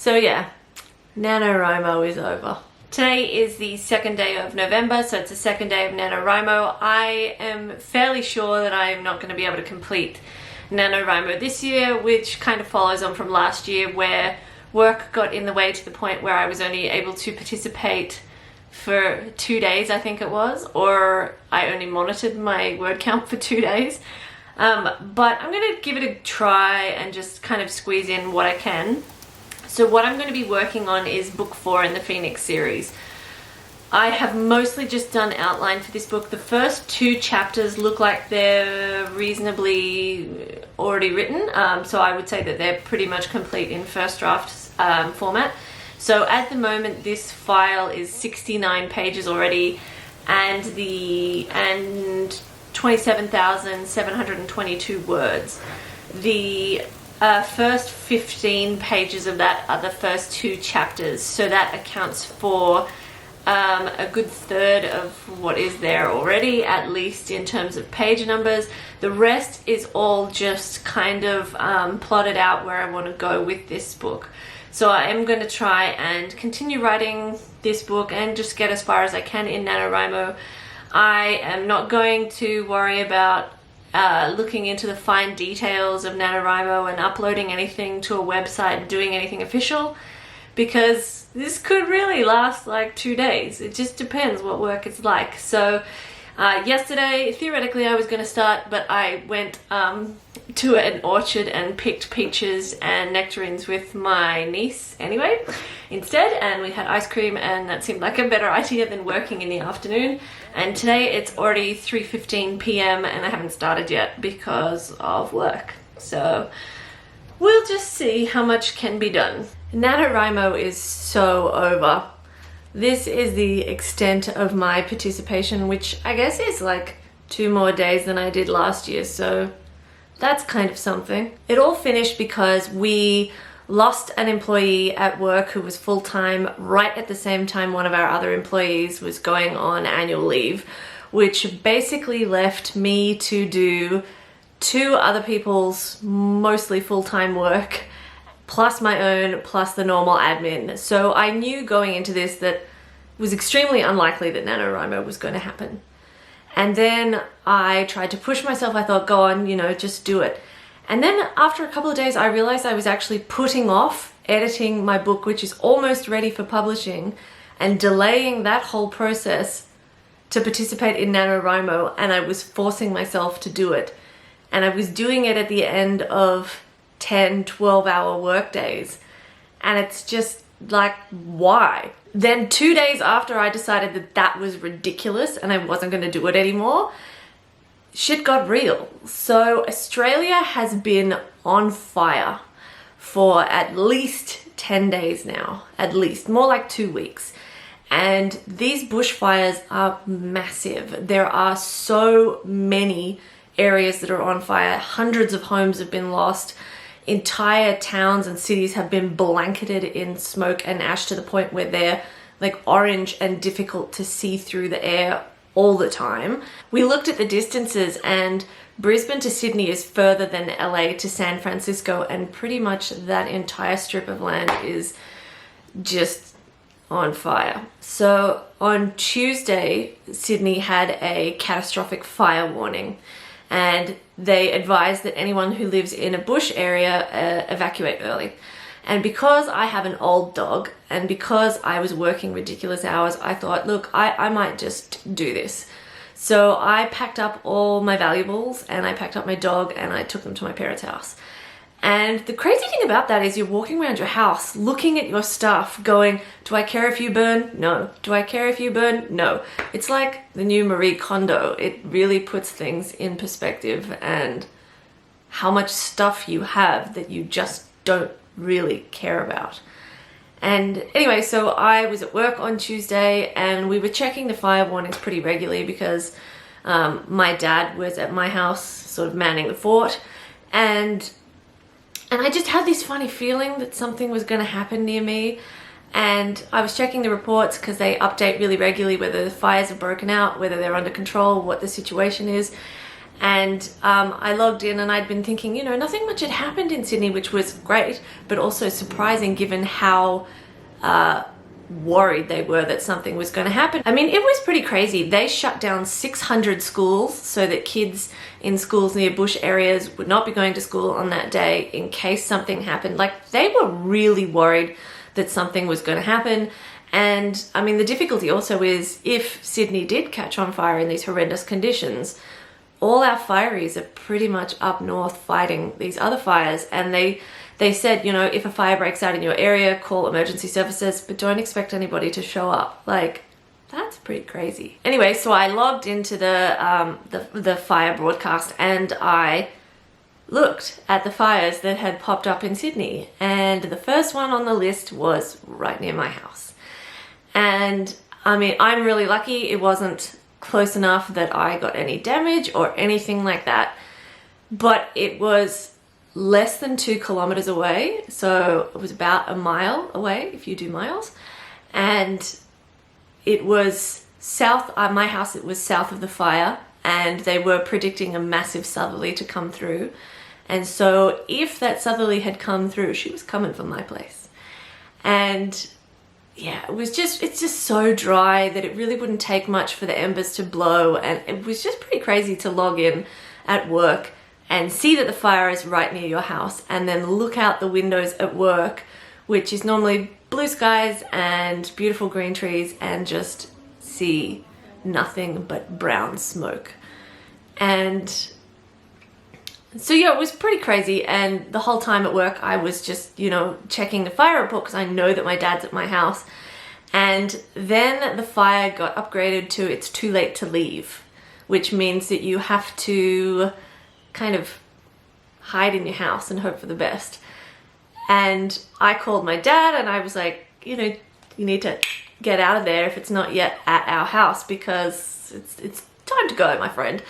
So yeah, Nanowrimo is over. Today is the second day of November, so it's the second day of Nanowrimo. I am fairly sure that I am not going to be able to complete Nanowrimo this year, which kind of follows on from last year where work got in the way to the point where I was only able to participate for 2 days, I think it was, or I only monitored my word count for 2 days. But I'm going to give it a try and just kind of squeeze in what I can. So what I'm going to be working on is book 4 in the Phoenix series. I have mostly just done outline for this book. The first 2 chapters look like they're reasonably already written, so I would say that they're pretty much complete in first draft format. So at the moment this file is 69 pages already and 27,722 words. The first 15 pages of that are the first 2 chapters, so that accounts for a good third of what is there already, at least in terms of page numbers. The rest is all just kind of plotted out where I want to go with this book. So I am going to try and continue writing this book and just get as far as I can in Nanowrimo. I am not going to worry about looking into the fine details of Nanowrimo and uploading anything to a website, doing anything official, because this could really last like 2 days. It just depends what work it's like. So yesterday, theoretically I was going to start, but I went to an orchard and picked peaches and nectarines with my niece anyway instead, and we had ice cream, and that seemed like a better idea than working in the afternoon. And today it's already 3:15 p.m. and I haven't started yet because of work. So we'll just see how much can be done. Nanowrimo is so over. This is the extent of my participation, which I guess is like 2 more days than I did last year, so that's kind of something. It all finished because we lost an employee at work who was full-time right at the same time one of our other employees was going on annual leave, which basically left me to do 2 other people's mostly full-time work, plus my own, plus the normal admin. So I knew going into this that it was extremely unlikely that Nanowrimo was going to happen. And then I tried to push myself. I thought, go on, just do it. And then after a couple of days, I realized I was actually putting off editing my book, which is almost ready for publishing, and delaying that whole process to participate in Nanowrimo, and I was forcing myself to do it. And I was doing it at the end of 10, 12-hour work days. And it's just like, why? Then 2 days after I decided that that was ridiculous and I wasn't going to do it anymore, shit got real. So Australia has been on fire for at least 10 days now, at least, more like 2 weeks. And these bushfires are massive. There are so many areas that are on fire. Hundreds of homes have been lost. Entire towns and cities have been blanketed in smoke and ash to the point where they're like orange and difficult to see through the air all the time. We looked at the distances, and Brisbane to Sydney is further than LA to San Francisco, and pretty much that entire strip of land is just on fire. So on Tuesday, Sydney had a catastrophic fire warning, and they advised that anyone who lives in a bush area evacuate early. And because I have an old dog and because I was working ridiculous hours, I thought, look, I might just do this. So I packed up all my valuables and I packed up my dog and I took them to my parents' house. And the crazy thing about that is you're walking around your house looking at your stuff going, do I care if you burn? No. Do I care if you burn? No. It's like the new Marie Kondo. It really puts things in perspective and how much stuff you have that you just don't really care about. And anyway, so I was at work on Tuesday and we were checking the fire warnings pretty regularly because my dad was at my house sort of manning the fort, and I just had this funny feeling that something was going to happen near me. And I was checking the reports because they update really regularly whether the fires have broken out, whether they're under control, what the situation is. And I logged in and I'd been thinking, you know, nothing much had happened in Sydney, which was great, but also surprising given how worried they were that something was going to happen. I mean, it was pretty crazy. They shut down 600 schools so that kids in schools near bush areas would not be going to school on that day in case something happened. Like, they were really worried that something was going to happen. And I mean, the difficulty also is if Sydney did catch on fire in these horrendous conditions, all our fireys are pretty much up north fighting these other fires. And they said, you know, if a fire breaks out in your area, call emergency services, but don't expect anybody to show up. Like, that's pretty crazy. Anyway, so I logged into the fire broadcast and I looked at the fires that had popped up in Sydney. And the first one on the list was right near my house. And I mean, I'm really lucky it wasn't close enough that I got any damage or anything like that. But it was less than 2 kilometers away. So it was about a mile away if you do miles. And it was south, my house, it was south of the fire, and they were predicting a massive southerly to come through. And so if that southerly had come through, she was coming for my place. And yeah, it's just so dry that it really wouldn't take much for the embers to blow. And it was just pretty crazy to log in at work and see that the fire is right near your house and then look out the windows at work, which is normally blue skies and beautiful green trees, and just see nothing but brown smoke. And so yeah, it was pretty crazy. And the whole time at work, I was just, you know, checking the fire report because I know that my dad's at my house. And then the fire got upgraded to it's too late to leave, which means that you have to kind of hide in your house and hope for the best. And I called my dad and I was like, you know, you need to get out of there if it's not yet at our house, because it's time to go, my friend.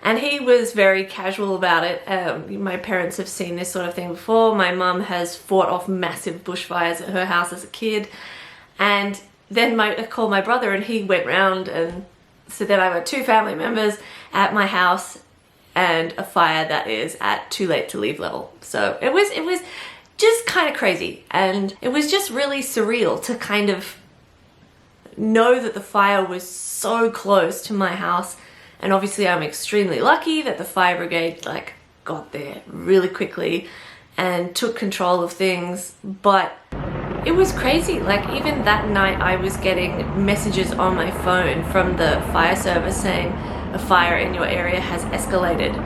And he was very casual about it. My parents have seen this sort of thing before. My mum has fought off massive bushfires at her house as a kid. And then I called my brother and he went round, and so then I got 2 family members at my house and a fire that is at too late to leave level. So it was just kind of crazy. And it was just really surreal to kind of know that the fire was so close to my house. And obviously I'm extremely lucky that the fire brigade like got there really quickly and took control of things. But it was crazy. Like, even that night I was getting messages on my phone from the fire service saying a fire in your area has escalated.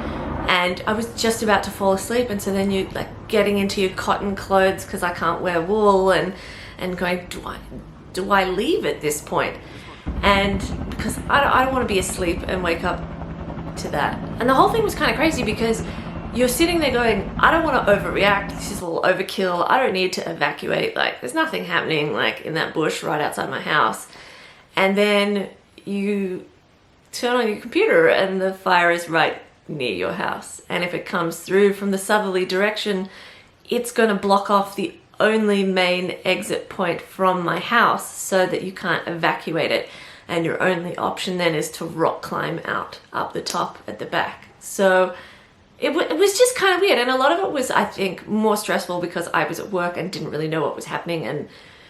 And I was just about to fall asleep, and so then you're like getting into your cotton clothes because I can't wear wool, and going, do I leave at this point? And because I don't want to be asleep and wake up to that. And the whole thing was kind of crazy because you're sitting there going, I don't want to overreact. This is all overkill. I don't need to evacuate. Like, there's nothing happening like in that bush right outside my house. And then you turn on your computer and the fire is right near your house. And if it comes through from the southerly direction, it's going to block off the only main exit point from my house so that you can't evacuate it. And your only option then is to rock climb out up the top at the back. So it was just kind of weird. And a lot of it was, I think, more stressful because I was at work and didn't really know what was happening, and,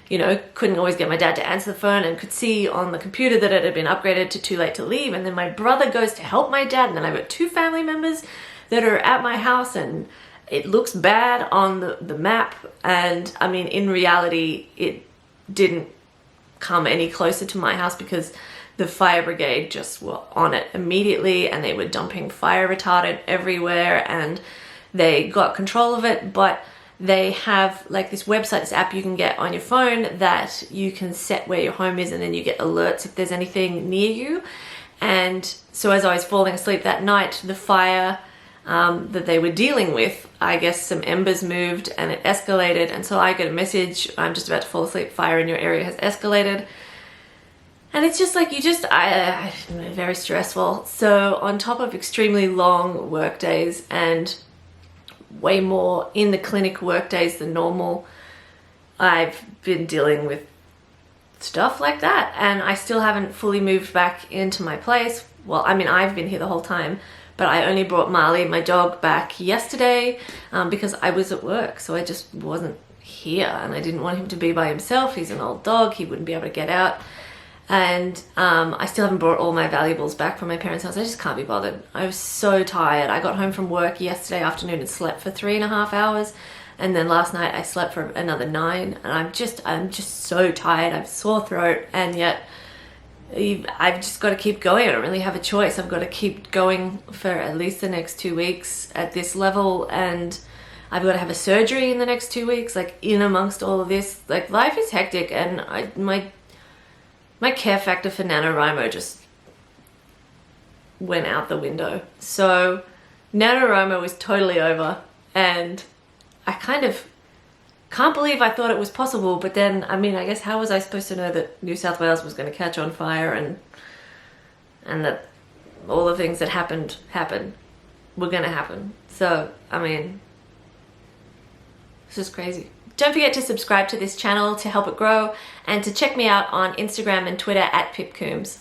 you know, couldn't always get my dad to answer the phone, and could see on the computer that it had been upgraded to too late to leave. And then my brother goes to help my dad, and then I've got 2 family members that are at my house, and it looks bad on the map. And I mean, in reality, it didn't come any closer to my house because the fire brigade just were on it immediately, and they were dumping fire retardant everywhere, and they got control of it. But they have like this website, this app you can get on your phone that you can set where your home is, and then you get alerts if there's anything near you. And so as I was falling asleep that night, the fire that they were dealing with, I guess some embers moved and it escalated. And so I get a message, I'm just about to fall asleep, fire in your area has escalated. And it's just like, very stressful. So on top of extremely long work days and way more in the clinic work days than normal, I've been dealing with stuff like that. And I still haven't fully moved back into my place. Well, I mean, I've been here the whole time, but I only brought Marley, my dog, back yesterday because I was at work, so I just wasn't here, and I didn't want him to be by himself. He's an old dog, he wouldn't be able to get out. And I still haven't brought all my valuables back from my parents' house. I just can't be bothered. I was so tired. I got home from work yesterday afternoon and slept for 3.5 hours. And then last night I slept for another 9. And I'm just so tired. I have a sore throat. And yet I've just got to keep going. I don't really have a choice. I've got to keep going for at least the next 2 weeks at this level. And I've got to have a surgery in the next 2 weeks. Like, in amongst all of this, like, life is hectic. And my care factor for Nanowrimo just went out the window. So Nanowrimo is totally over, and I kind of can't believe I thought it was possible. But then, I mean, I guess how was I supposed to know that New South Wales was going to catch on fire and that all the things that happened were going to happen? So, I mean, this is crazy. Don't forget to subscribe to this channel to help it grow, and to check me out on Instagram and Twitter at @PipCoombs.